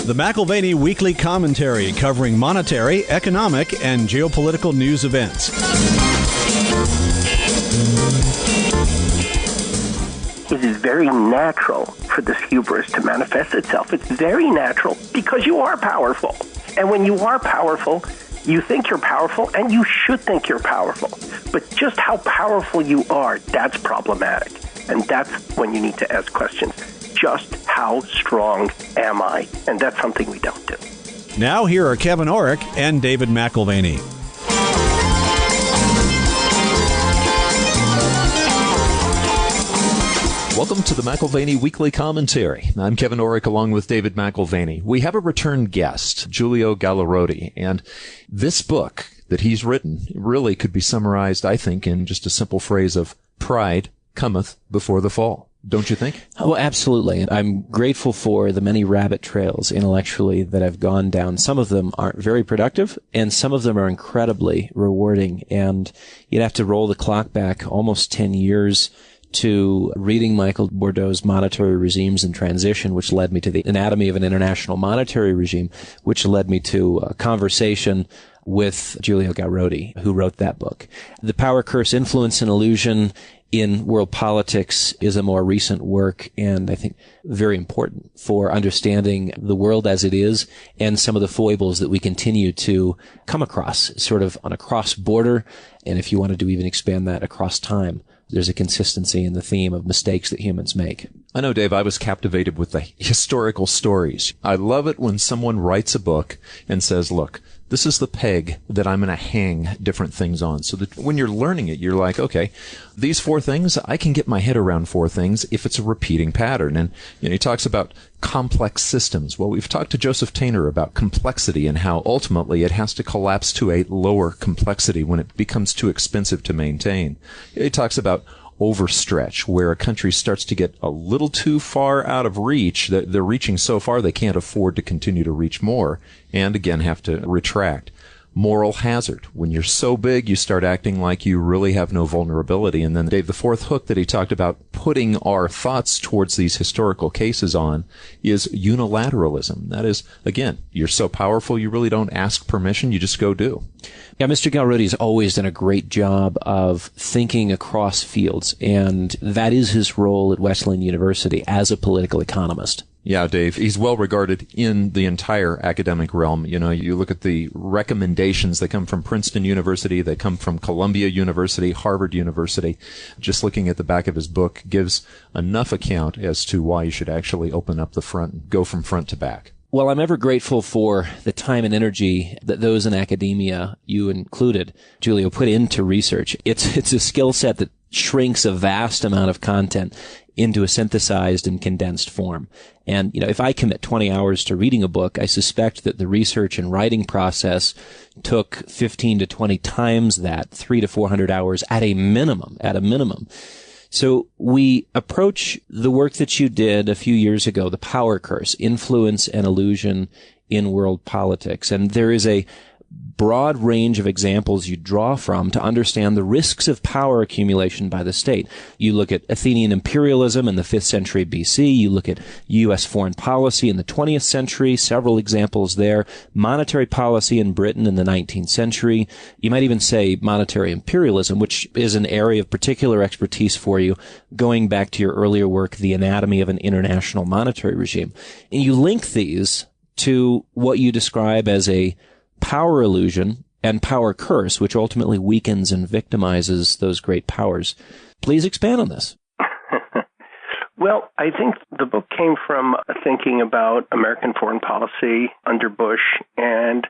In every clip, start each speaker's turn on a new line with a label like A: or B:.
A: The McAlvany Weekly Commentary covering monetary, economic, and geopolitical news events.
B: It is very natural for this hubris to manifest itself. It's very natural because you are powerful. And when you are powerful, you think you're powerful, and you should think you're powerful. But just how powerful you are, that's problematic. And that's when you need to ask questions. Just how strong am I? And that's something we don't do.
A: Now here are Kevin Orrick and David McAlvany.
C: Welcome to the McAlvany Weekly Commentary. I'm Kevin Orrick along with David McAlvany. We have a return guest, Giulio Gallarotti, and this book that he's written really could be summarized, I think, in just a simple phrase of pride cometh before the fall. Don't you think?
D: Oh, absolutely. I'm grateful for the many rabbit trails intellectually that I've gone down. Some of them aren't very productive, and some of them are incredibly rewarding. And you'd have to roll the clock back almost 10 years to reading Michael Bourdieu's Monetary Regimes in Transition, which led me to the Anatomy of an International Monetary Regime, which led me to a conversation with Giulio Gallarotti, who wrote that book. The Power Curse, Influence and Illusion in World Politics is a more recent work, and I think very important for understanding the world as it is and some of the foibles that we continue to come across, sort of on a cross-border, and if you wanted to even expand that across time. There's a consistency in the theme of mistakes that humans make.
C: I know, Dave, I was captivated with the historical stories. I love it when someone writes a book and says, look, this is the peg that I'm going to hang different things on. So that when you're learning it, you're like, okay, these 4 things, I can get my head around 4 things if it's a repeating pattern. And he talks about complex systems. Well, we've talked to Joseph Tainter about complexity and how ultimately it has to collapse to a lower complexity when it becomes too expensive to maintain. He talks about overstretch, where a country starts to get a little too far out of reach. They're reaching so far they can't afford to continue to reach more, and again have to retract. Moral hazard. When you're so big, you start acting like you really have no vulnerability. And then, Dave, the 4th hook that he talked about putting our thoughts towards these historical cases on is unilateralism. That is, again, you're so powerful you really don't ask permission, you just go do.
D: Yeah, Mr. Gallarotti has always done a great job of thinking across fields, and that is his role at Wesleyan University as a political economist.
C: Yeah, Dave, he's well regarded in the entire academic realm. You know, you look at the recommendations that come from Princeton University, they come from Columbia University, Harvard University. Just looking at the back of his book gives enough account as to why you should actually open up the front and go from front to back.
D: Well, I'm ever grateful for the time and energy that those in academia, you included, Giulio, put into research. It's a skill set that shrinks a vast amount of content into a synthesized and condensed form. And, if I commit 20 hours to reading a book, I suspect that the research and writing process took 15 to 20 times that, 300 to 400 hours at a minimum. So we approach the work that you did a few years ago, The Power Curse, Influence and Illusion in World Politics. And there is a broad range of examples you draw from to understand the risks of power accumulation by the state. You look at Athenian imperialism in the 5th century BC. You look at U.S. foreign policy in the 20th century, several examples there. Monetary policy in Britain in the 19th century. You might even say monetary imperialism, which is an area of particular expertise for you, going back to your earlier work, The Anatomy of an International Monetary Regime. And you link these to what you describe as a power illusion and power curse, which ultimately weakens and victimizes those great powers. Please expand on this.
B: Well, I think the book came from thinking about American foreign policy under Bush and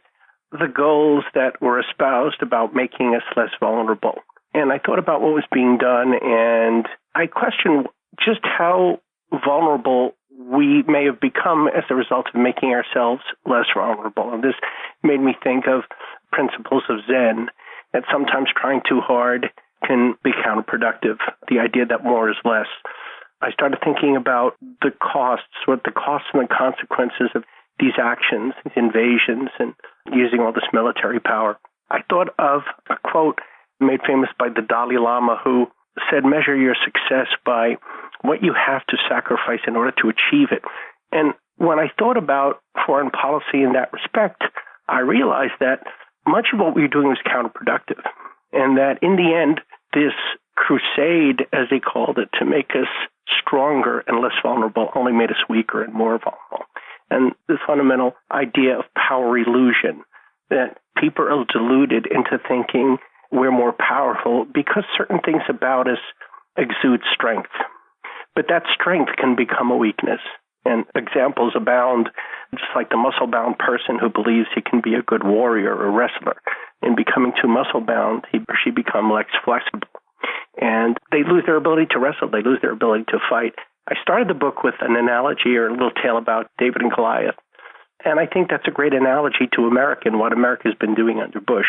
B: the goals that were espoused about making us less vulnerable. And I thought about what was being done, and I questioned just how vulnerable we may have become as a result of making ourselves less vulnerable. And this made me think of principles of Zen, that sometimes trying too hard can be counterproductive, the idea that more is less. I started thinking about the costs, what the costs and the consequences of these actions, these invasions, and using all this military power. I thought of a quote made famous by the Dalai Lama, who said, measure your success by what you have to sacrifice in order to achieve it. And when I thought about foreign policy in that respect, I realized that much of what we were doing was counterproductive, and that in the end, this crusade, as they called it, to make us stronger and less vulnerable only made us weaker and more vulnerable. And the fundamental idea of power illusion, that people are deluded into thinking we're more powerful because certain things about us exude strength. But that strength can become a weakness. And examples abound, just like the muscle-bound person who believes he can be a good warrior or wrestler. In becoming too muscle-bound, he or she becomes less flexible. And they lose their ability to wrestle. They lose their ability to fight. I started the book with an analogy or a little tale about David and Goliath. And I think that's a great analogy to America and what America's been doing under Bush.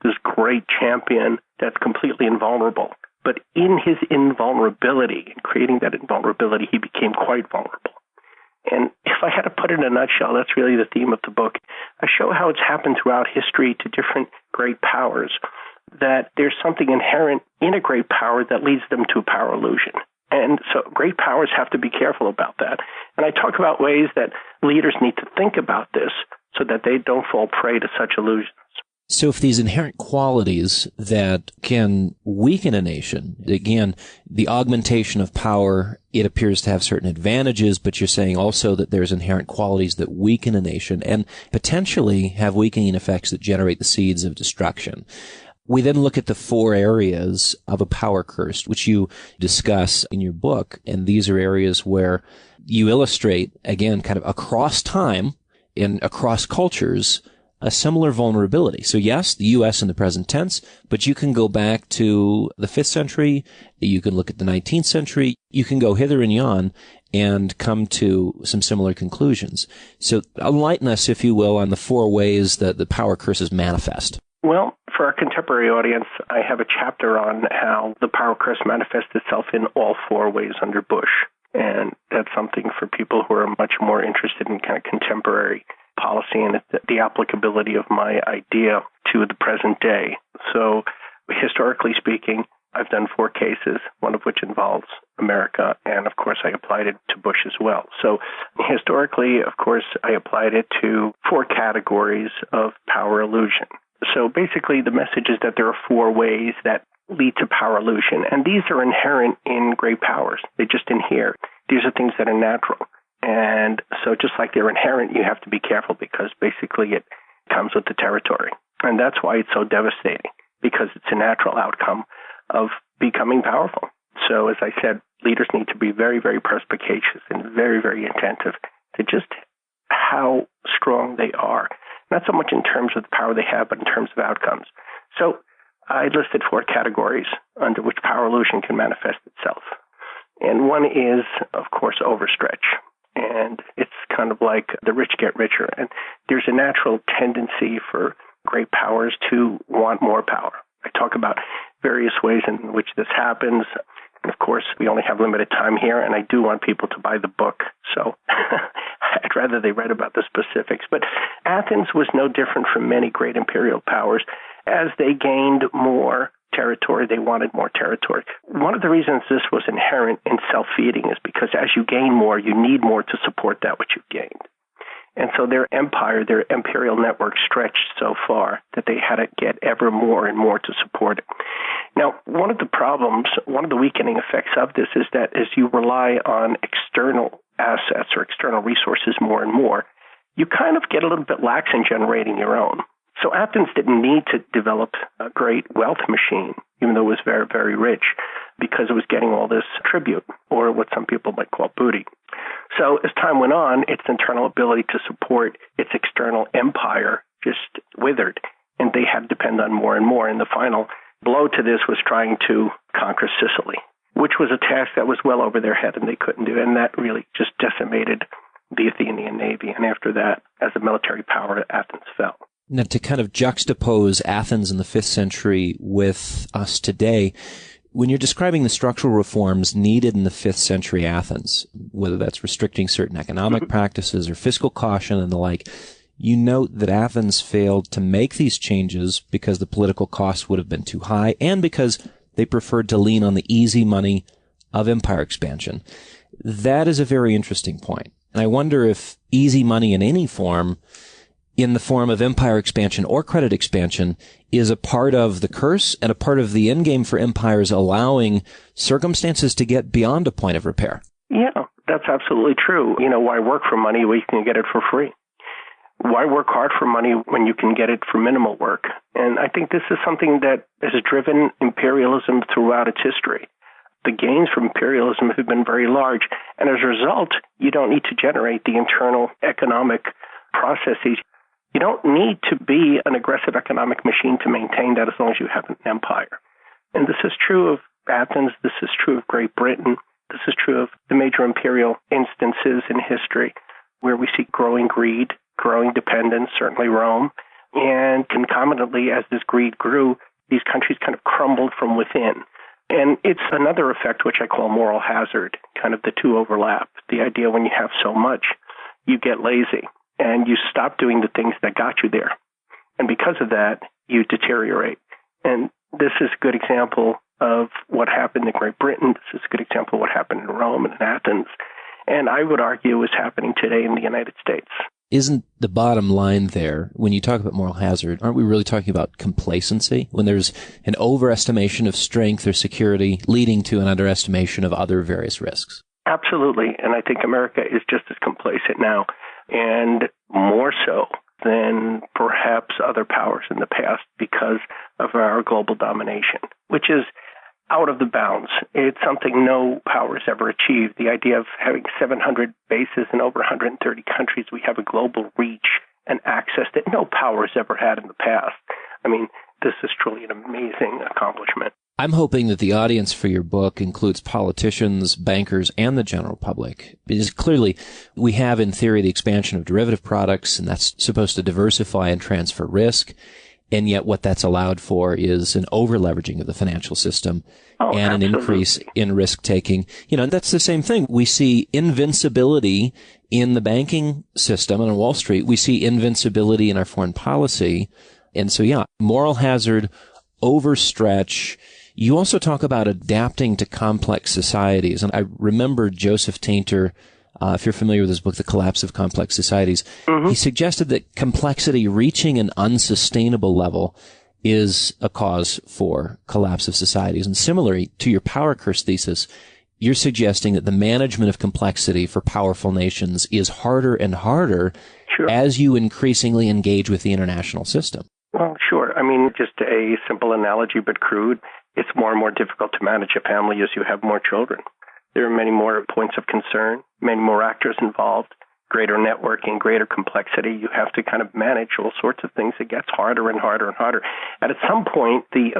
B: This great champion that's completely invulnerable. But in his invulnerability, in creating that invulnerability, he became quite vulnerable. And if I had to put it in a nutshell, that's really the theme of the book. I show how it's happened throughout history to different great powers, that there's something inherent in a great power that leads them to a power illusion. And so great powers have to be careful about that. And I talk about ways that leaders need to think about this so that they don't fall prey to such illusions.
D: So if these inherent qualities that can weaken a nation, again, the augmentation of power, it appears to have certain advantages, but you're saying also that there's inherent qualities that weaken a nation and potentially have weakening effects that generate the seeds of destruction. We then look at the 4 areas of a power curse, which you discuss in your book. And these are areas where you illustrate, again, kind of across time and across cultures, a similar vulnerability. So yes, the U.S. in the present tense, but you can go back to the 5th century. You can look at the 19th century. You can go hither and yon and come to some similar conclusions. So enlighten us, if you will, on the 4 ways that the power curses manifest.
B: Well, for our contemporary audience, I have a chapter on how the power curse manifests itself in all 4 ways under Bush. And that's something for people who are much more interested in kind of contemporary policy and the applicability of my idea to the present day. So historically speaking, I've done 4 cases, one of which involves America, and of course I applied it to Bush as well. So historically, of course, I applied it to 4 categories of power illusion. So basically the message is that there are 4 ways that lead to power illusion, and these are inherent in great powers. They just inhere. These are things that are natural. And so just like they're inherent, you have to be careful because basically it comes with the territory. And that's why it's so devastating, because it's a natural outcome of becoming powerful. So as I said, leaders need to be very, very perspicacious and very, very attentive to just how strong they are. Not so much in terms of the power they have, but in terms of outcomes. So I listed 4 categories under which power illusion can manifest itself. And one is, of course, overstretch. And it's kind of like the rich get richer. And there's a natural tendency for great powers to want more power. I talk about various ways in which this happens. And of course, we only have limited time here, and I do want people to buy the book. So I'd rather they read about the specifics. But Athens was no different from many great imperial powers. As they gained more territory, they wanted more territory. One of the reasons this was inherent in self-feeding is because as you gain more, you need more to support that which you've gained. And so their empire, their imperial network stretched so far that they had to get ever more and more to support it. Now, one of the problems, one of the weakening effects of this is that as you rely on external assets or external resources more and more, you kind of get a little bit lax in generating your own. So Athens didn't need to develop a great wealth machine, even though it was very, very rich, because it was getting all this tribute, or what some people might call booty. So as time went on, its internal ability to support its external empire just withered, and they had to depend on more and more. And the final blow to this was trying to conquer Sicily, which was a task that was well over their head and they couldn't do. And that really just decimated the Athenian navy. And after that, as a military power, Athens fell.
D: Now, to kind of juxtapose Athens in the 5th century with us today, when you're describing the structural reforms needed in the 5th century Athens, whether that's restricting certain economic practices or fiscal caution and the like, you note that Athens failed to make these changes because the political costs would have been too high and because they preferred to lean on the easy money of empire expansion. That is a very interesting point. And I wonder if easy money in any form, in the form of empire expansion or credit expansion, is a part of the curse and a part of the endgame for empires, allowing circumstances to get beyond a point of repair.
B: Yeah, that's absolutely true. Why work for money when you can get it for free? Why work hard for money when you can get it for minimal work? And I think this is something that has driven imperialism throughout its history. The gains from imperialism have been very large, and as a result, you don't need to generate the internal economic processes. You don't need to be an aggressive economic machine to maintain that as long as you have an empire. And this is true of Athens. This is true of Great Britain. This is true of the major imperial instances in history where we see growing greed, growing dependence, certainly Rome. And concomitantly, as this greed grew, these countries kind of crumbled from within. And it's another effect which I call moral hazard, kind of the two overlap. The idea when you have so much, you get lazy and you stop doing the things that got you there. And because of that, you deteriorate. And this is a good example of what happened in Great Britain. This is a good example of what happened in Rome and in Athens. And I would argue is happening today in the United States.
D: Isn't the bottom line there, when you talk about moral hazard, aren't we really talking about complacency? When there's an overestimation of strength or security leading to an underestimation of other various risks?
B: Absolutely. And I think America is just as complacent now, and more so than perhaps other powers in the past because of our global domination, which is out of the bounds. It's something no power has ever achieved. The idea of having 700 bases in over 130 countries, we have a global reach and access that no power has ever had in the past. I mean, this is truly an amazing accomplishment.
D: I'm hoping that the audience for your book includes politicians, bankers, and the general public. Because clearly, we have in theory the expansion of derivative products, and that's supposed to diversify and transfer risk. And yet what that's allowed for is an over-leveraging of the financial system and an increase in risk-taking. And that's the same thing. We see invincibility in the banking system and on Wall Street. We see invincibility in our foreign policy. And so, moral hazard, overstretch. You also talk about adapting to complex societies. And I remember Joseph Tainter, if you're familiar with his book, The Collapse of Complex Societies, he suggested that complexity reaching an unsustainable level is a cause for collapse of societies. And similarly to your power curse thesis, you're suggesting that the management of complexity for powerful nations is harder and harder as you increasingly engage with the international system.
B: Well, sure. I mean, just a simple analogy, but crude. It's more and more difficult to manage a family as you have more children. There are many more points of concern, many more actors involved, greater networking, greater complexity. You have to kind of manage all sorts of things. It gets harder and harder and harder. And at some point, the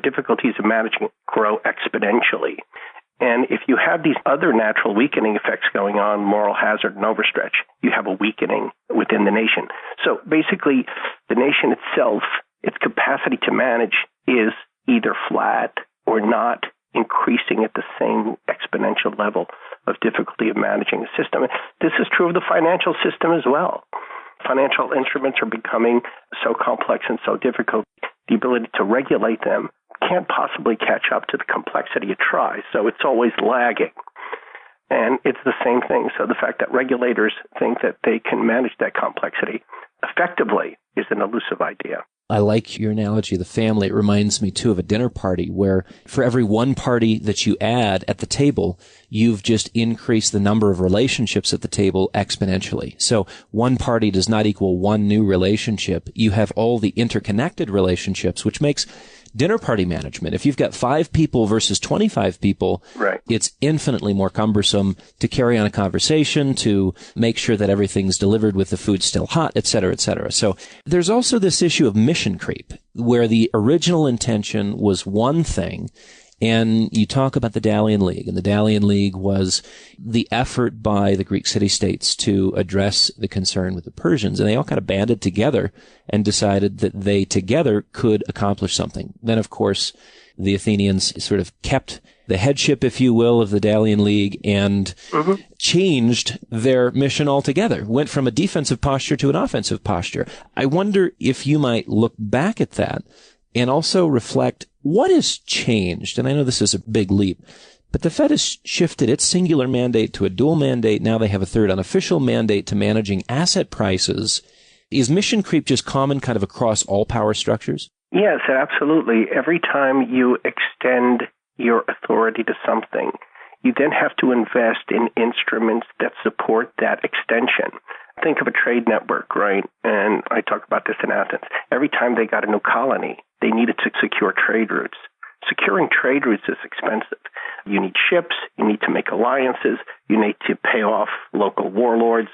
B: difficulties of managing it grow exponentially. And if you have these other natural weakening effects going on, moral hazard and overstretch, you have a weakening within the nation. So basically, the nation itself, its capacity to manage is either flat or not increasing at the same exponential level of difficulty of managing the system. This is true of the financial system as well. Financial instruments are becoming so complex and so difficult, the ability to regulate them can't possibly catch up to the complexity it tries, so it's always lagging. And it's the same thing. So the fact that regulators think that they can manage that complexity effectively is an elusive idea.
D: I like your analogy of the family. It reminds me, too, of a dinner party where for every one party that you add at the table, you've just increased the number of relationships at the table exponentially. So one party does not equal one new relationship. You have all the interconnected relationships, which makes dinner party management. If you've got 5 people versus 25 people, it's infinitely more cumbersome to carry on a conversation, to make sure that everything's delivered with the food still hot, et cetera, et cetera. So there's also this issue of mission creep, where the original intention was one thing. And you talk about the Dalian League, and the Dalian League was the effort by the Greek city-states to address the concern with the Persians, and they all kind of banded together and decided that they together could accomplish something. Then, of course, the Athenians sort of kept the headship, if you will, of the Dalian League and changed their mission altogether, went from a defensive posture to an offensive posture. I wonder if you might look back at that and also reflect what has changed. And I know this is a big leap, But the Fed has shifted its singular mandate to a dual mandate. Now they have a third unofficial mandate to managing asset prices. Is mission creep just common kind of across all power structures?
B: Yes, absolutely. Every time you extend your authority to something, you then have to invest in instruments that support that extension. Think of a trade network, right? And I talk about this in Athens. Every time they got a new colony, they needed to secure trade routes. Securing trade routes is expensive. You need ships, you need to make alliances, you need to pay off local warlords.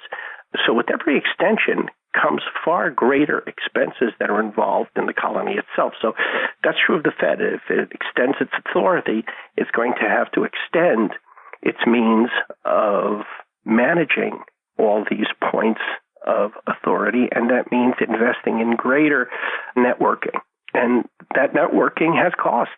B: So with every extension comes far greater expenses that are involved in the colony itself. So that's true of the Fed. If it extends its authority, it's going to have to extend its means of managing all these points of authority, and that means investing in greater networking. And that networking has costs,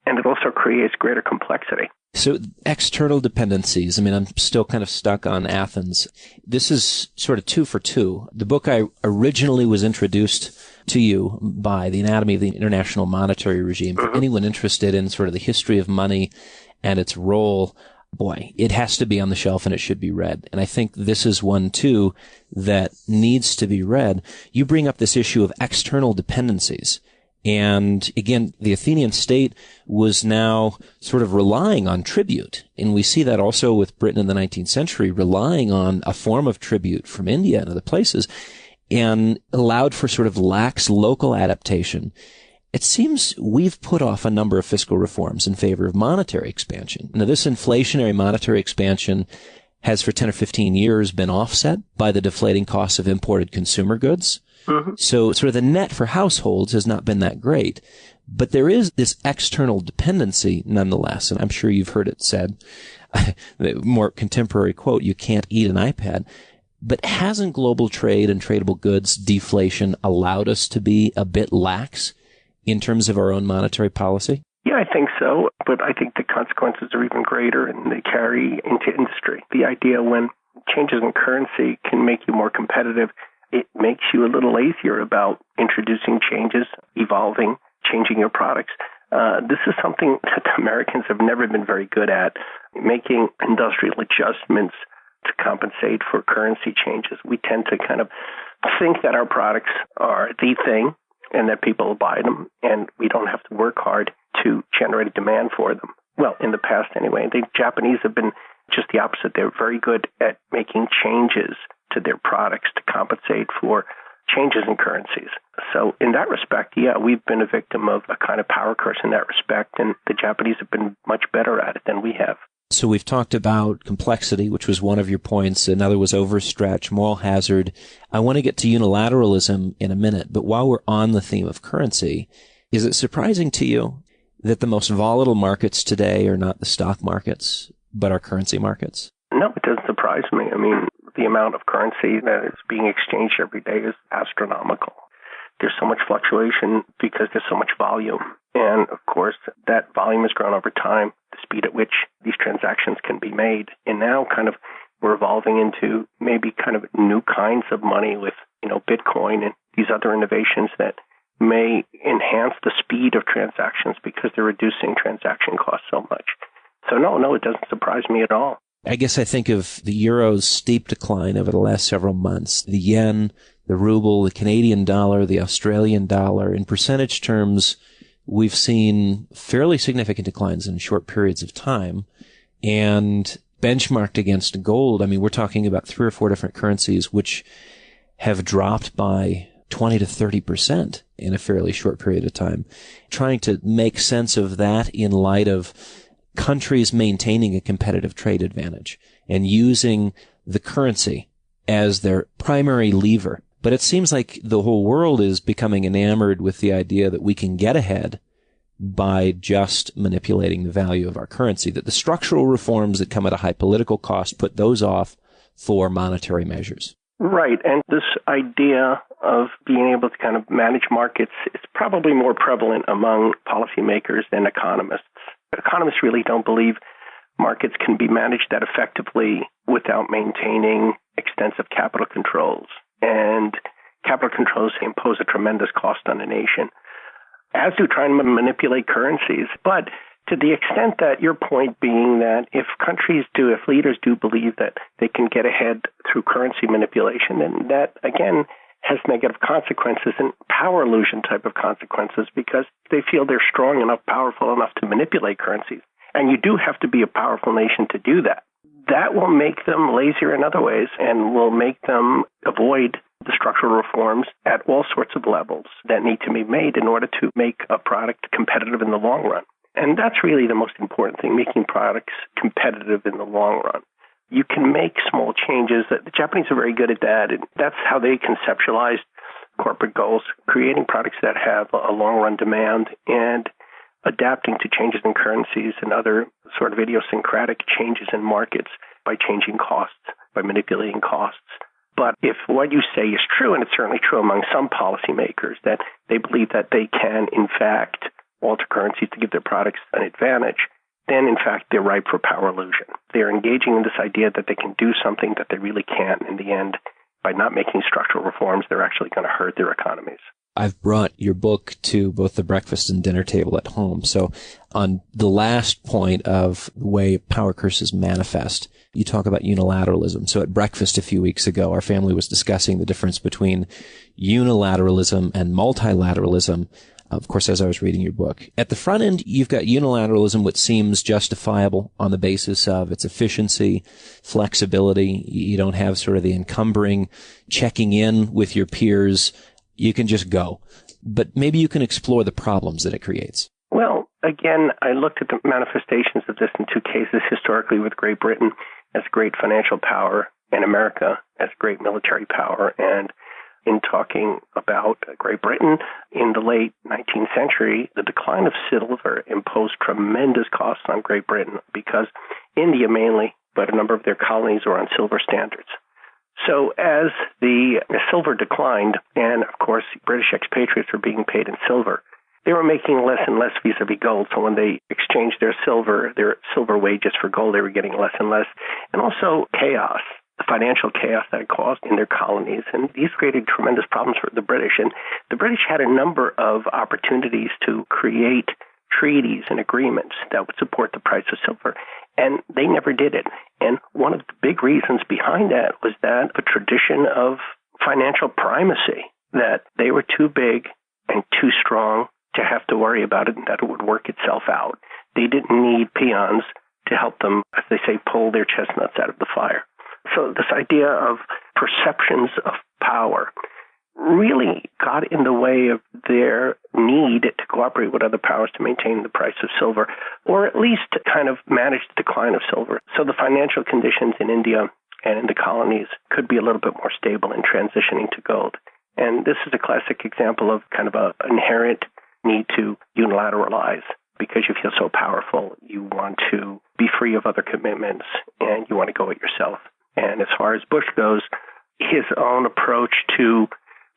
B: and it also creates greater complexity.
D: So external dependencies, I mean, I'm still kind of stuck on Athens. This is sort of 2 for 2. The book I originally was introduced to you by The Anatomy of the International Monetary Regime. For anyone interested in sort of the history of money and its role, boy, it has to be on the shelf and it should be read. And I think this is one, too, that needs to be read. You bring up this issue of external dependencies. And again, the Athenian state was now sort of relying on tribute. And we see that also with Britain in the 19th century, relying on a form of tribute from India and other places, and allowed for sort of lax local adaptation. It seems we've put off a number of fiscal reforms in favor of monetary expansion. Now, this inflationary monetary expansion has for 10 or 15 years been offset by the deflating costs of imported consumer goods. So sort of the net for households has not been that great. But there is this external dependency nonetheless, and I'm sure you've heard it said, the more contemporary quote, you can't eat an iPad. But hasn't global trade and tradable goods deflation allowed us to be a bit lax in terms of our own monetary policy?
B: Yeah, I think so, but I think the consequences are even greater, and they carry into industry. The idea when changes in currency can make you more competitive, it makes you a little lazier about introducing changes, evolving, changing your products. This is something that Americans have never been very good at, making industrial adjustments to compensate for currency changes. We tend to kind of think that our products are the thing and that people will buy them, and we don't have to work hard to generate a demand for them. Well, in the past anyway. The Japanese have been just the opposite. They're very good at making changes to their products to compensate for changes in currencies. So in that respect, yeah, we've been a victim of a kind of power curse in that respect, and the Japanese have been much better at it than we have.
D: So we've talked about complexity, which was one of your points. Another was overstretch, moral hazard. I want to get to unilateralism in a minute, but while we're on the theme of currency, is it surprising to you that the most volatile markets today are not the stock markets, but our currency markets?
B: No, it doesn't surprise me. I mean, the amount of currency that is being exchanged every day is astronomical. There's so much fluctuation because there's so much volume. And, of course, that volume has grown over time, the speed at which these transactions can be made. And now kind of we're evolving into maybe kind of new kinds of money with, Bitcoin and these other innovations that may enhance the speed of transactions because they're reducing transaction costs so much. So, no, it doesn't surprise me at all.
D: I guess I think of the euro's steep decline over the last several months, the yen, the ruble, the Canadian dollar, the Australian dollar. In percentage terms, we've seen fairly significant declines in short periods of time. And benchmarked against gold, I mean, we're talking about 3 or 4 different currencies which have dropped by 20 to 30% in a fairly short period of time. Trying to make sense of that in light of countries maintaining a competitive trade advantage and using the currency as their primary lever. But it seems like the whole world is becoming enamored with the idea that we can get ahead by just manipulating the value of our currency, that the structural reforms that come at a high political cost put those off for monetary measures.
B: Right. And this idea of being able to kind of manage markets is probably more prevalent among policymakers than economists. Economists really don't believe markets can be managed that effectively without maintaining extensive capital controls. And capital controls impose a tremendous cost on a nation, as do trying to manipulate currencies. But to the extent that your point being that if leaders do believe that they can get ahead through currency manipulation, then that, again, has negative consequences and power illusion type of consequences because they feel they're strong enough, powerful enough to manipulate currencies. And you do have to be a powerful nation to do that. That will make them lazier in other ways and will make them avoid the structural reforms at all sorts of levels that need to be made in order to make a product competitive in the long run. And that's really the most important thing, making products competitive in the long run. You can make small changes. The Japanese are very good at that. And that's how they conceptualized corporate goals, creating products that have a long-run demand and adapting to changes in currencies and other sort of idiosyncratic changes in markets by changing costs, by manipulating costs. But if what you say is true, and it's certainly true among some policymakers, that they believe that they can, in fact, alter currencies to give their products an advantage, then, in fact, they're ripe for power illusion. They're engaging in this idea that they can do something that they really can't. In the end, by not making structural reforms, they're actually going to hurt their economies.
D: I've brought your book to both the breakfast and dinner table at home. So on the last point of the way power curses manifest, you talk about unilateralism. So at breakfast a few weeks ago, our family was discussing the difference between unilateralism and multilateralism. Of course, as I was reading your book. At the front end, you've got unilateralism, which seems justifiable on the basis of its efficiency, flexibility. You don't have sort of the encumbering, checking in with your peers. You can just go. But maybe you can explore the problems that it creates.
B: Well, again, I looked at the manifestations of this in two cases, historically with Great Britain as great financial power and America as great military power. And in talking about Great Britain in the late 19th century, the decline of silver imposed tremendous costs on Great Britain because India mainly, but a number of their colonies were on silver standards. So as the silver declined, and of course British expatriates were being paid in silver, they were making less and less vis-a-vis gold. So when they exchanged their silver wages for gold, they were getting less and less. And also chaos, the financial chaos that it caused in their colonies. And these created tremendous problems for the British. And the British had a number of opportunities to create treaties and agreements that would support the price of silver. And they never did it. And one of the big reasons behind that was that a tradition of financial primacy, that they were too big and too strong to have to worry about it and that it would work itself out. They didn't need peons to help them, as they say, pull their chestnuts out of the fire. So this idea of perceptions of power really got in the way of their need to cooperate with other powers to maintain the price of silver, or at least to kind of manage the decline of silver. So the financial conditions in India and in the colonies could be a little bit more stable in transitioning to gold. And this is a classic example of kind of an inherent need to unilateralize. Because you feel so powerful, you want to be free of other commitments and you want to go it yourself. And as far as Bush goes, his own approach to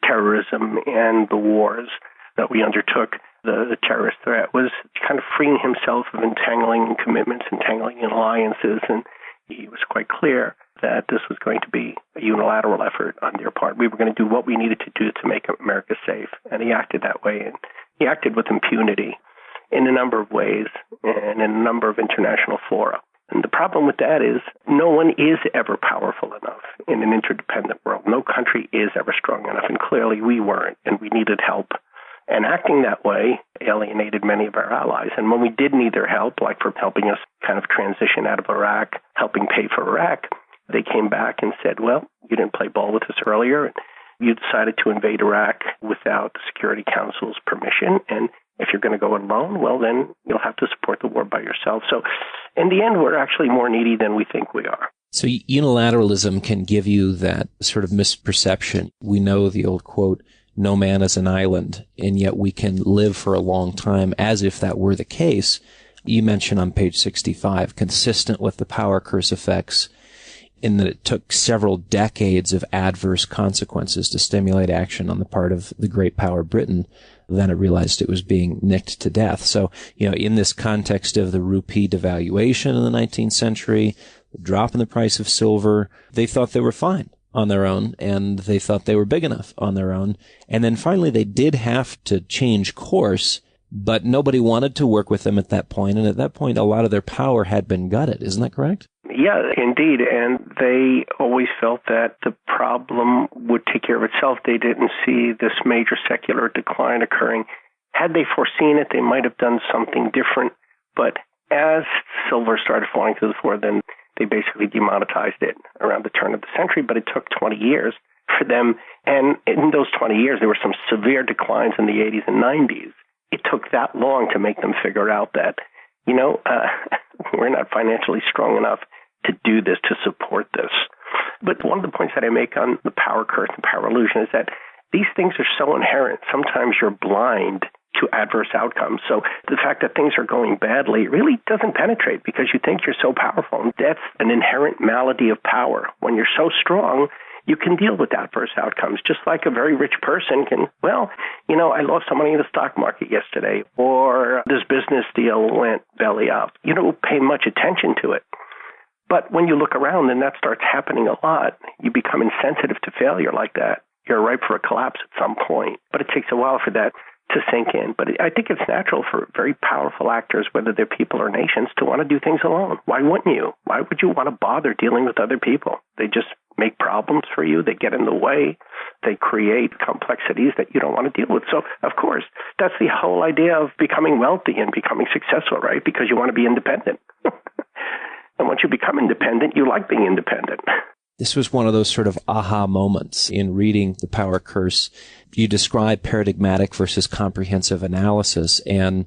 B: terrorism and the wars that we undertook, the terrorist threat, was kind of freeing himself of entangling in commitments, entangling in alliances. And he was quite clear that this was going to be a unilateral effort on their part. We were going to do what we needed to do to make America safe. And he acted that way. And he acted with impunity in a number of ways and in a number of international fora. And the problem with that is no one is ever powerful enough in an interdependent world. No country is ever strong enough, and clearly we weren't, and we needed help. And acting that way alienated many of our allies. And when we did need their help, like for helping us kind of transition out of Iraq, helping pay for Iraq, they came back and said, well, you didn't play ball with us earlier. You decided to invade Iraq without the Security Council's permission, and if you're going to go alone, well, then you'll have to support the war by yourself. So in the end, we're actually more needy than we think we are.
D: So unilateralism can give you that sort of misperception. We know the old quote, no man is an island, and yet we can live for a long time as if that were the case. You mentioned on page 65, consistent with the power curse effects, in that it took several decades of adverse consequences to stimulate action on the part of the great power Britain. Then it realized it was being nicked to death. So, in this context of the rupee devaluation in the 19th century, the drop in the price of silver, they thought they were fine on their own, and they thought they were big enough on their own. And then finally, they did have to change course but nobody wanted to work with them at that point. And at that point, a lot of their power had been gutted. Isn't that correct?
B: Yeah, indeed. And they always felt that the problem would take care of itself. They didn't see this major secular decline occurring. Had they foreseen it, they might have done something different. But as silver started falling to the floor, then they basically demonetized it around the turn of the century. But it took 20 years for them. And in those 20 years, there were some severe declines in the 80s and 90s. It took that long to make them figure out that, we're not financially strong enough to do this, to support this. But one of the points that I make on the power curse and power illusion is that these things are so inherent. Sometimes you're blind to adverse outcomes. So the fact that things are going badly really doesn't penetrate because you think you're so powerful. And that's an inherent malady of power. When you're so strong, you can deal with adverse outcomes, just like a very rich person can, I lost some money in the stock market yesterday, or this business deal went belly up. You don't pay much attention to it. But when you look around and that starts happening a lot, you become insensitive to failure like that. You're ripe for a collapse at some point. But it takes a while for that to sink in. But I think it's natural for very powerful actors, whether they're people or nations, to want to do things alone. Why wouldn't you? Why would you want to bother dealing with other people? They just make problems for you. They get in the way. They create complexities that you don't want to deal with. So, of course, that's the whole idea of becoming wealthy and becoming successful, right? Because you want to be independent. And once you become independent, you like being independent.
D: This was one of those sort of aha moments in reading The Power Curse. You describe paradigmatic versus comprehensive analysis, and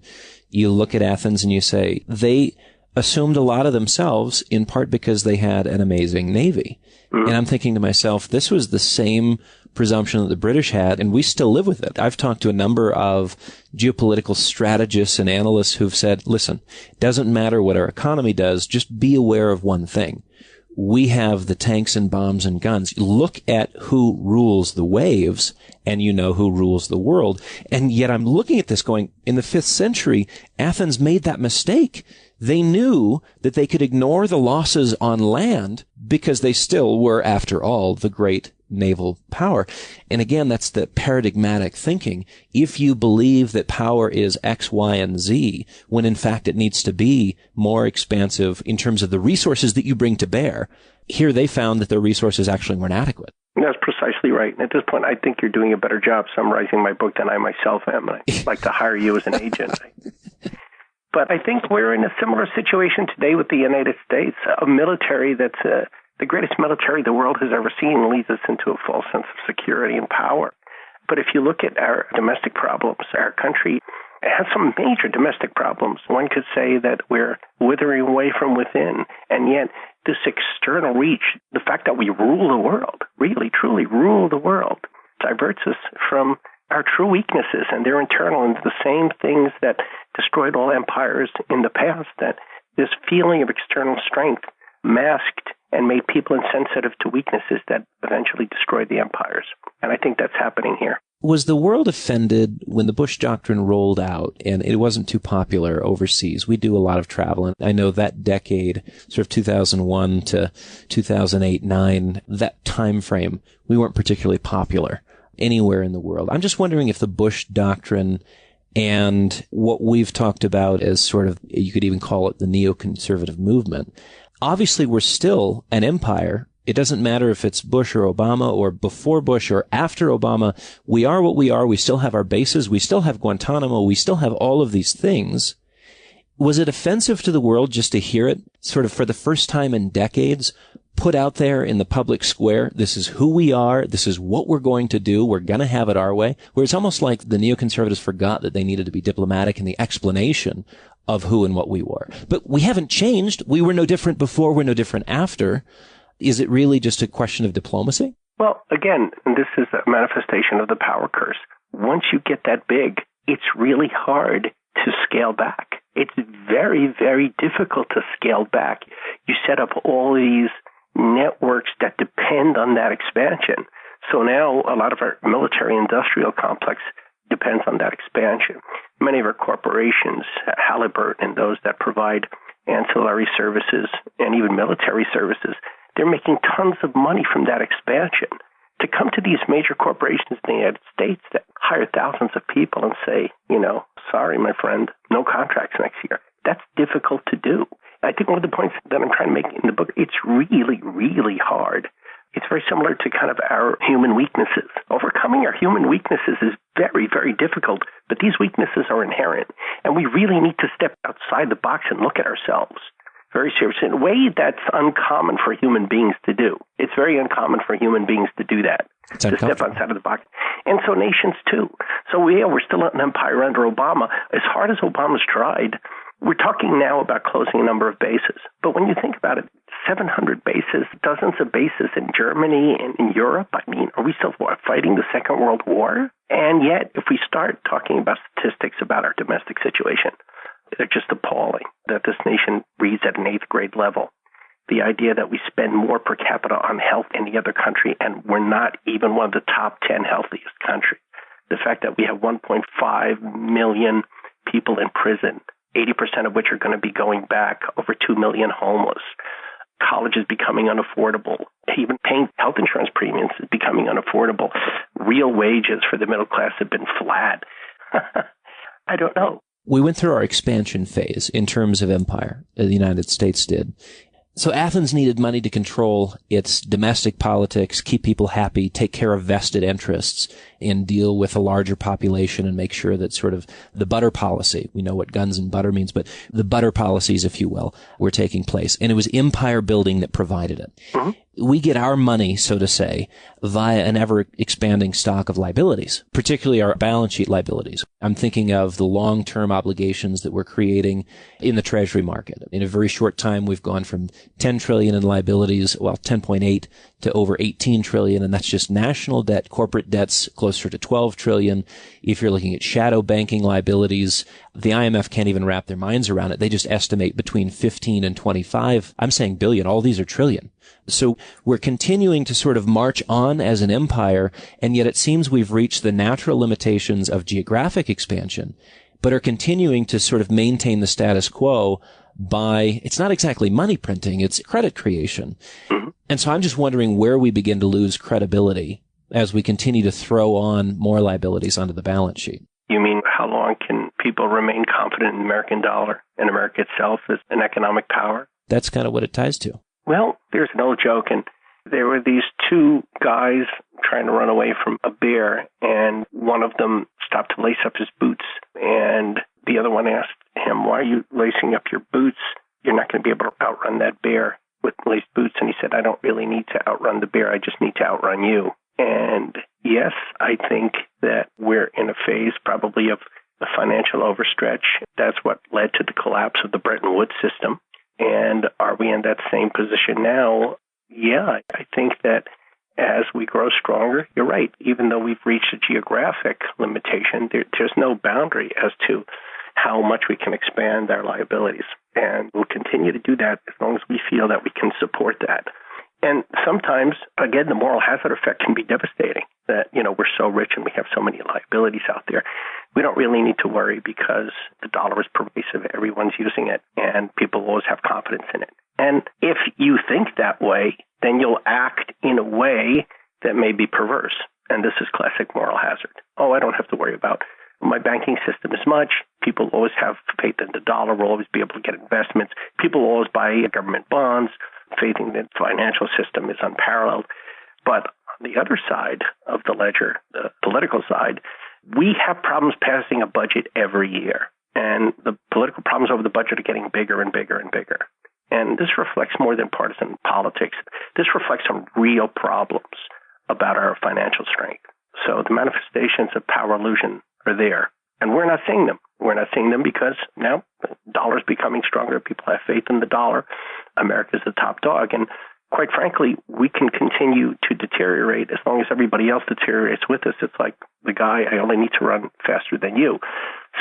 D: you look at Athens and you say they assumed a lot of themselves in part because they had an amazing navy. Mm-hmm. And I'm thinking to myself, this was the same presumption that the British had, and we still live with it. I've talked to a number of geopolitical strategists and analysts who've said, listen, it doesn't matter what our economy does, just be aware of one thing. We have the tanks and bombs and guns. Look at who rules the waves, and you know who rules the world. And yet I'm looking at this going, in the 5th century, Athens made that mistake. They knew that they could ignore the losses on land because they still were, after all, the great naval power. And again, that's the paradigmatic thinking. If you believe that power is X, Y, and Z, when in fact it needs to be more expansive in terms of the resources that you bring to bear, here they found that their resources actually weren't adequate.
B: That's precisely right. And at this point, I think you're doing a better job summarizing my book than I myself am. I'd like to hire you as an agent. But I think we're in a similar situation today with the United States, a military that's the greatest military the world has ever seen, leads us into a false sense of security and power. But if you look at our domestic problems, our country has some major domestic problems. One could say that we're withering away from within, and yet this external reach, the fact that we rule the world, really, truly rule the world, diverts us from our true weaknesses, and they're internal, and the same things that destroyed all empires in the past, that this feeling of external strength masked and made people insensitive to weaknesses that eventually destroyed the empires. And I think that's happening here.
D: Was the world offended when the Bush Doctrine rolled out and it wasn't too popular overseas? We do a lot of travel, and I know that decade, sort of 2001 to 2008-9, that time frame, we weren't particularly popular anywhere in the world. I'm just wondering if the Bush Doctrine and what we've talked about as sort of, you could even call it the neoconservative movement, obviously we're still an empire. It doesn't matter if it's Bush or Obama or before Bush or after Obama. We are what we are. We still have our bases. We still have Guantanamo. We still have all of these things. Was it offensive to the world just to hear it sort of for the first time in decades put out there in the public square? This is who we are. This is what we're going to do. We're going to have it our way. Where it's almost like the neoconservatives forgot that they needed to be diplomatic in the explanation of who and what we were. But we haven't changed. We were no different before. We're no different after. Is it really just a question of diplomacy?
B: Well, again, this is a manifestation of the power curse. Once you get that big, it's really hard to scale back. It's very, very difficult to scale back. You set up all these networks that depend on that expansion. So now a lot of our military-industrial complex depends on that expansion. Many of our corporations, Halliburton and those that provide ancillary services and even military services, they're making tons of money from that expansion. To come to these major corporations in the United States that hire thousands of people and say, sorry, my friend, no contracts next year. That's difficult to do. I think one of the points that I'm trying to make in the book, it's really, really hard. It's very similar to kind of our human weaknesses. Overcoming our human weaknesses is very, very difficult, but these weaknesses are inherent. And we really need to step outside the box and look at ourselves very seriously in a way that's uncommon for human beings to do. It's very uncommon for human beings to do that, to step outside of the box. And so nations too. So we're still an empire under Obama. As hard as Obama's tried, we're talking now about closing a number of bases. But when you think about it, 700 bases, dozens of bases in Germany and in Europe. I mean, are we still fighting the Second World War? And yet, if we start talking about statistics about our domestic situation, they're just appalling that this nation reads at an 8th grade level. The idea that we spend more per capita on health than any other country, and we're not even one of the top 10 healthiest countries. The fact that we have 1.5 million people in prison, 80% of which are going to be going back, over 2 million homeless. College is becoming unaffordable. Even paying health insurance premiums is becoming unaffordable. Real wages for the middle class have been flat. I don't know.
D: We went through our expansion phase in terms of empire. The United States did. So Athens needed money to control its domestic politics, keep people happy, take care of vested interests, and deal with a larger population and make sure that sort of the butter policy, we know what guns and butter means, but the butter policies, if you will, were taking place. And it was empire building that provided it. Mm-hmm. We get our money, so to say, via an ever-expanding stock of liabilities, particularly our balance sheet liabilities. I'm thinking of the long-term obligations that we're creating in the treasury market. In a very short time, we've gone from 10 trillion in liabilities, 10.8 to over 18 trillion, and that's just national debt. Corporate debt's closer to 12 trillion. If you're looking at shadow banking liabilities, the IMF can't even wrap their minds around it. They just estimate between 15 and 25. I'm saying billion. All these are trillion. So we're continuing to sort of march on as an empire, and yet it seems we've reached the natural limitations of geographic expansion, but are continuing to sort of maintain the status quo by, it's not exactly money printing, it's credit creation. Mm-hmm. And so I'm just wondering where we begin to lose credibility as we continue to throw on more liabilities onto the balance sheet.
B: You mean how long can people remain confident in the American dollar and America itself as an economic power?
D: That's kind of what it ties to.
B: Well, there's an old joke, and there were these two guys trying to run away from a bear, and one of them stopped to lace up his boots, and the other one asked him, "Why are you lacing up your boots? You're not going to be able to outrun that bear with laced boots." And he said, "I don't really need to outrun the bear. I just need to outrun you." And yes, I think that we're in a phase probably of the financial overstretch. That's what led to the collapse of the Bretton Woods system. And are we in that same position now? Yeah, I think that as we grow stronger, you're right. Even though we've reached a geographic limitation, there's no boundary as to how much we can expand our liabilities. And we'll continue to do that as long as we feel that we can support that. And sometimes, again, the moral hazard effect can be devastating, that, we're so rich and we have so many liabilities out there. We don't really need to worry because the dollar is pervasive. Everyone's using it, and people always have confidence in it. And if you think that way, then you'll act in a way that may be perverse. And this is classic moral hazard. Oh, I don't have to worry about my banking system as much. People always have faith in the dollar. We'll always be able to get investments. People will always buy government bonds. Faith in the financial system is unparalleled. But on the other side of the ledger, the political side, we have problems passing a budget every year. And the political problems over the budget are getting bigger and bigger and bigger. And this reflects more than partisan politics. This reflects some real problems about our financial strength. So the manifestations of power illusion are there. And we're not seeing them. We're not seeing them because now the dollar is becoming stronger. People have faith in the dollar. America's the top dog. And quite frankly, we can continue to deteriorate as long as everybody else deteriorates with us. It's like the guy, I only need to run faster than you.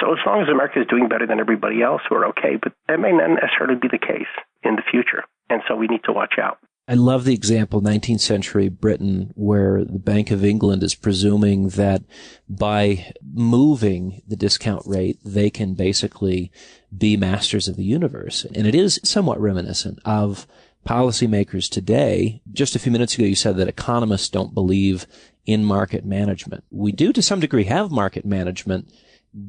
B: So as long as America is doing better than everybody else, we're okay. But that may not necessarily be the case in the future. And so we need to watch out.
D: I love the example, 19th century Britain, where the Bank of England is presuming that by moving the discount rate, they can basically be masters of the universe. And it is somewhat reminiscent of policymakers today. Just a few minutes ago, you said that economists don't believe in market management. We do, to some degree, have market management,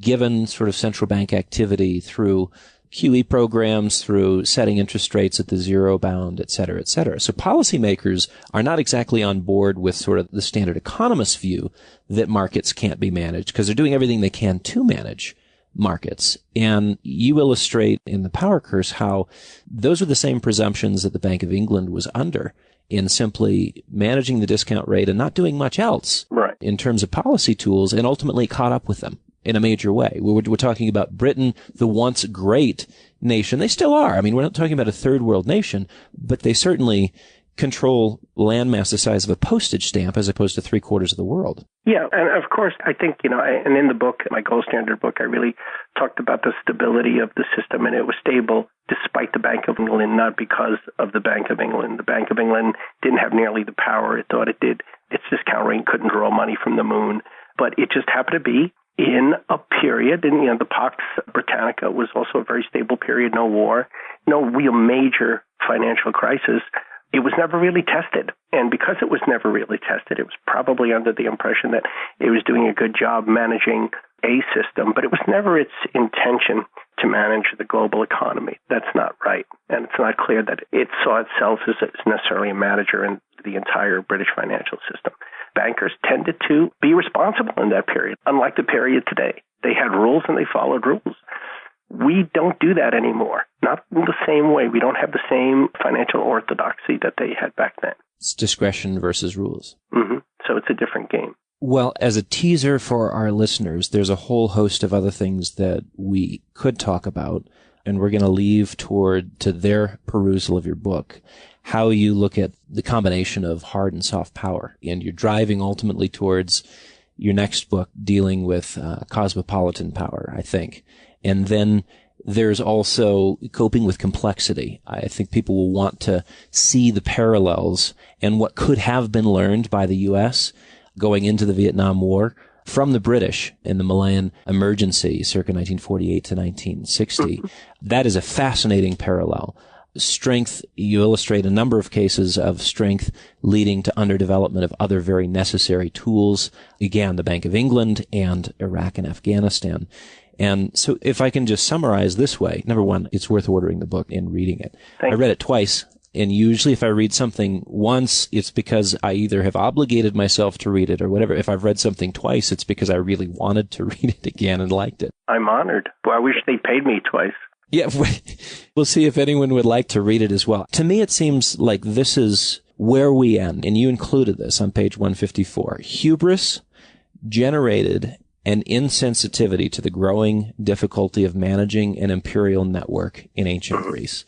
D: given sort of central bank activity through QE programs, through setting interest rates at the zero bound, et cetera, et cetera. So policymakers are not exactly on board with sort of the standard economist view that markets can't be managed, because they're doing everything they can to manage markets. And you illustrate in The Power Curse how those are the same presumptions that the Bank of England was under in simply managing the discount rate and not doing much else in terms of policy tools, and ultimately caught up with them in a major way. We're talking about Britain, the once great nation. They still are. I mean, we're not talking about a third world nation, but they certainly control landmass the size of a postage stamp as opposed to 3/4 of the world.
B: Yeah, and of course, I think, and in the book, my gold standard book, I really talked about the stability of the system, and it was stable despite the Bank of England, not because of the Bank of England. The Bank of England didn't have nearly the power it thought it did. Its discount rate couldn't draw money from the moon, but it just happened to be in a period, and the Pax Britannica was also a very stable period, no war, no real major financial crisis. It was never really tested. And because it was never really tested, it was probably under the impression that it was doing a good job managing a system, but it was never its intention to manage the global economy. That's not right. And it's not clear that it saw itself as necessarily a manager in the entire British financial system. Bankers tended to be responsible in that period, unlike the period today. They had rules and they followed rules. We don't do that anymore. Not in the same way. We don't have the same financial orthodoxy that they had back then.
D: It's discretion versus rules.
B: Mm-hmm. So it's a different game.
D: Well, as a teaser for our listeners, there's a whole host of other things that we could talk about, and we're going to leave to their perusal of your book how you look at the combination of hard and soft power. And you're driving ultimately towards your next book dealing with cosmopolitan power, I think. And then there's also coping with complexity. I think people will want to see the parallels and what could have been learned by the U.S. going into the Vietnam War from the British in the Malayan emergency circa 1948 to 1960. That is a fascinating parallel. Strength, you illustrate a number of cases of strength leading to underdevelopment of other very necessary tools. Again, the Bank of England and Iraq and Afghanistan. And so if I can just summarize this way, number one, it's worth ordering the book and reading it. I read it twice, and usually if I read something once, it's because I either have obligated myself to read it or whatever. If I've read something twice, it's because I really wanted to read it again and liked it.
B: I'm honored. Well, I wish they paid me twice.
D: Yeah, we'll see if anyone would like to read it as well. To me, it seems like this is where we end, and you included this on page 154. Hubris generated an insensitivity to the growing difficulty of managing an imperial network in ancient Greece.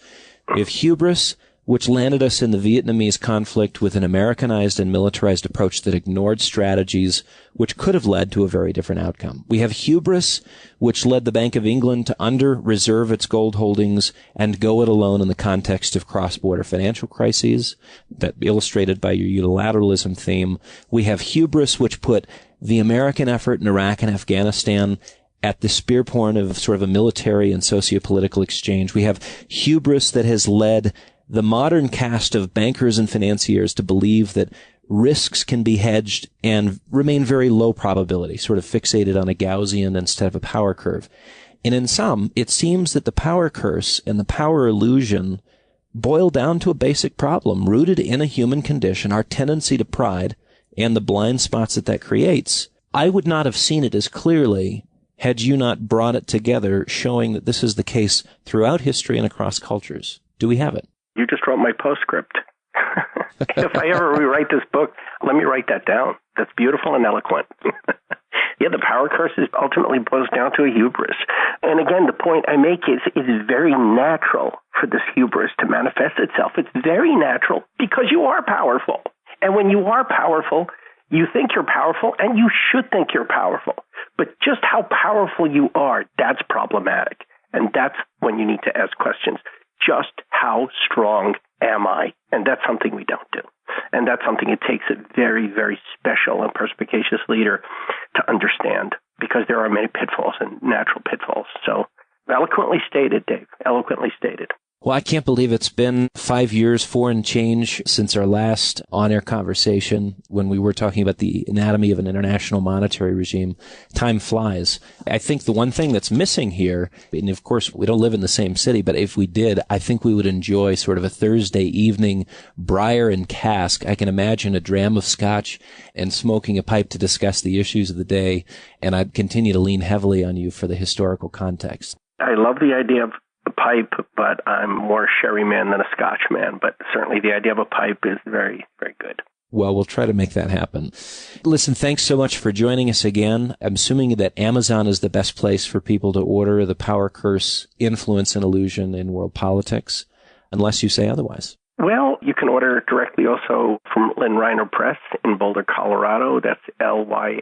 D: We have hubris, which landed us in the Vietnamese conflict with an Americanized and militarized approach that ignored strategies which could have led to a very different outcome. We have hubris, which led the Bank of England to under-reserve its gold holdings and go it alone in the context of cross-border financial crises, that illustrated by your unilateralism theme. We have hubris, which put the American effort in Iraq and Afghanistan at the spear point of sort of a military and socio-political exchange. We have hubris that has led the modern cast of bankers and financiers to believe that risks can be hedged and remain very low probability, sort of fixated on a Gaussian instead of a power curve. And in sum, it seems that the power curse and the power illusion boil down to a basic problem rooted in a human condition, our tendency to pride and the blind spots that creates. I would not have seen it as clearly had you not brought it together, showing that this is the case throughout history and across cultures. Do we have it?
B: You just wrote my postscript. If I ever rewrite this book, let me write that down. That's beautiful and eloquent. Yeah, the power curse ultimately boils down to a hubris. And again, the point I make is it's very natural for this hubris to manifest itself. It's very natural because you are powerful. And when you are powerful, you think you're powerful, and you should think you're powerful. But just how powerful you are, that's problematic. And that's when you need to ask questions. Just how strong am I? And that's something we don't do. And that's something it takes a very, very special and perspicacious leader to understand, because there are many pitfalls and natural pitfalls. So eloquently stated, Dave, eloquently stated.
D: Well, I can't believe it's been 5 years, 4 and change, since our last on-air conversation when we were talking about the anatomy of an international monetary regime. Time flies. I think the one thing that's missing here, and of course we don't live in the same city, but if we did, I think we would enjoy sort of a Thursday evening, briar and cask. I can imagine a dram of scotch and smoking a pipe to discuss the issues of the day, and I'd continue to lean heavily on you for the historical context.
B: I love the idea of a pipe, but I'm more a sherry man than a scotch man. But certainly the idea of a pipe is very, very good.
D: Well, we'll try to make that happen. Listen, thanks so much for joining us again. I'm assuming that Amazon is the best place for people to order The Power, Curse, Influence, and Illusion in World Politics, unless you say otherwise.
B: Well, you can order directly also from Lynn Reiner Press in Boulder, Colorado. That's Lynnne,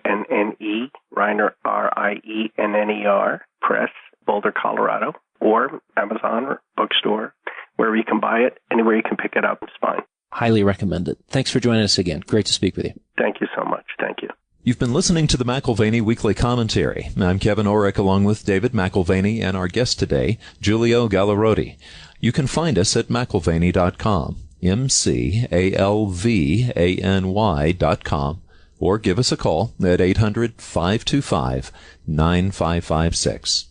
B: Reiner, Rienner Press, Boulder, Colorado. Or Amazon or bookstore, wherever you can buy it, anywhere you can pick it up, it's fine.
D: Highly recommend it. Thanks for joining us again. Great to speak with you.
B: Thank you so much. Thank you.
C: You've been listening to the McAlvany Weekly Commentary. I'm Kevin Orrick along with David McAlvany and our guest today, Giulio Gallarotti. You can find us at McAlvany.com, McAlvany.com, or give us a call at 800-525-9556.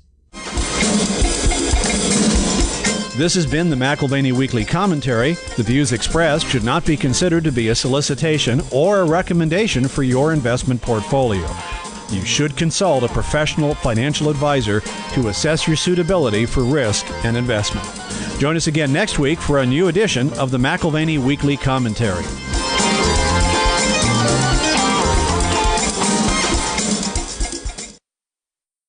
A: This has been the McAlvany Weekly Commentary. The views expressed should not be considered to be a solicitation or a recommendation for your investment portfolio. You should consult a professional financial advisor to assess your suitability for risk and investment. Join us again next week for a new edition of the McAlvany Weekly Commentary.